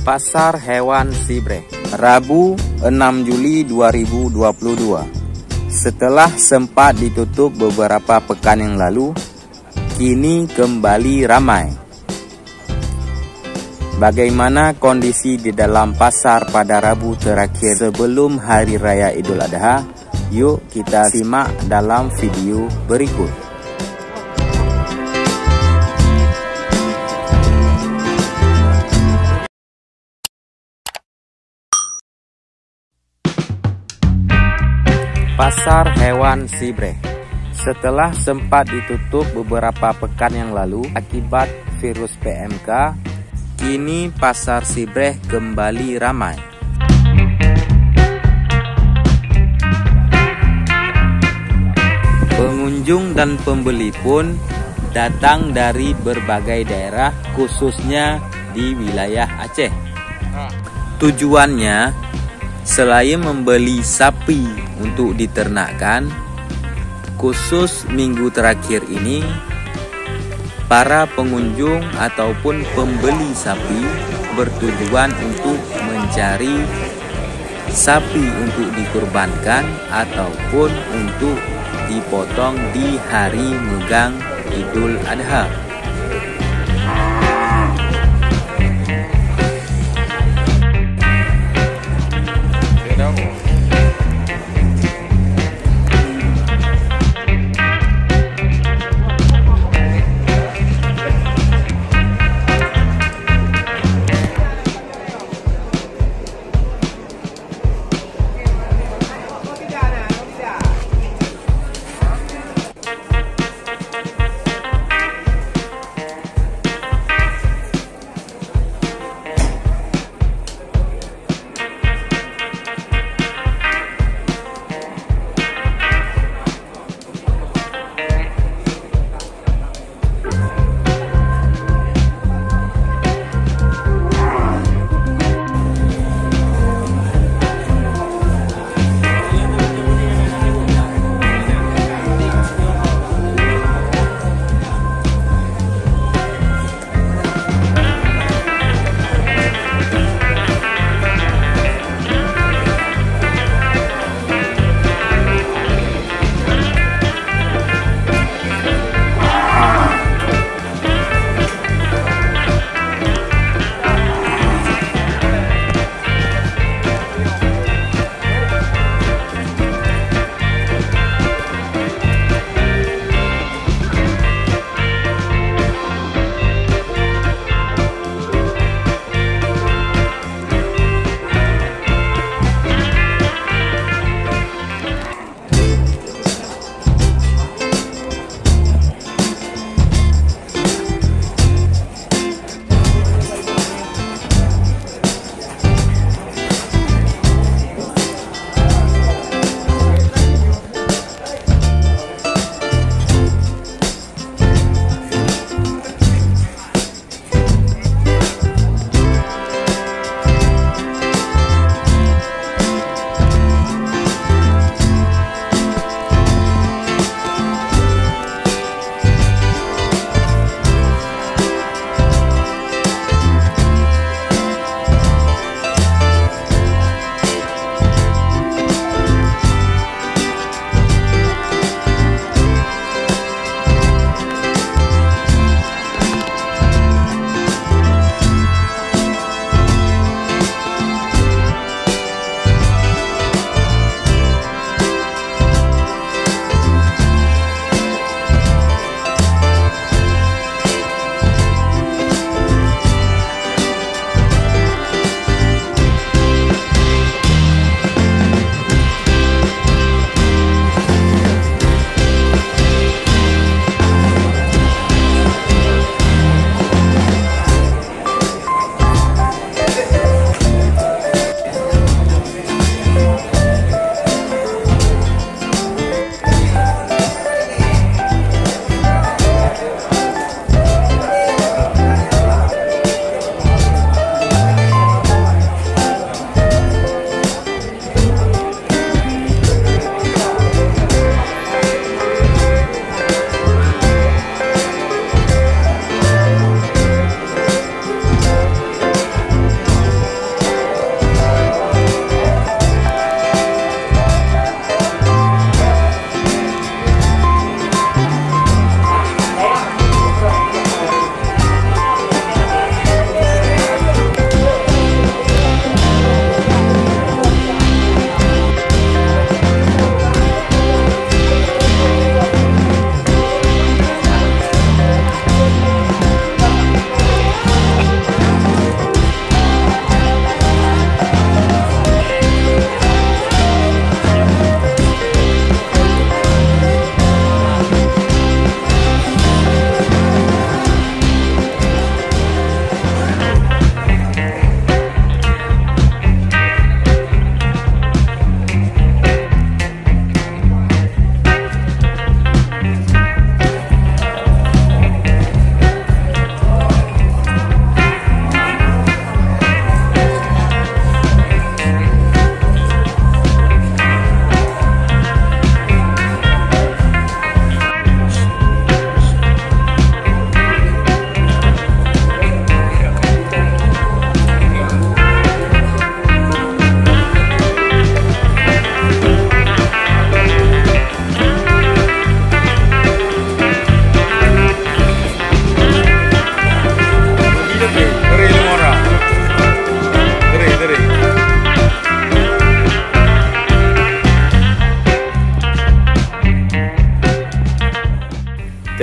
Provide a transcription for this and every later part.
Pasar Hewan Sibreh, Rabu 6 Juli 2022. Setelah sempat ditutup beberapa pekan yang lalu, kini kembali ramai. Bagaimana kondisi di dalam pasar pada Rabu terakhir sebelum Hari Raya Idul Adha? Yuk kita simak dalam video berikut. Pasar Hewan Sibreh. Setelah sempat ditutup beberapa pekan yang lalu akibat virus PMK, kini Pasar Sibreh kembali ramai. Pengunjung dan pembeli pun datang dari berbagai daerah, khususnya di wilayah Aceh. Tujuannya selain membeli sapi untuk diternakkan, khusus minggu terakhir ini, para pengunjung ataupun pembeli sapi bertujuan untuk mencari sapi untuk dikurbankan ataupun untuk dipotong di hari megang Idul Adha.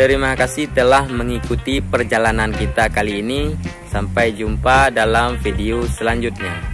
Terima kasih telah mengikuti perjalanan kita kali ini. Sampai jumpa dalam video selanjutnya.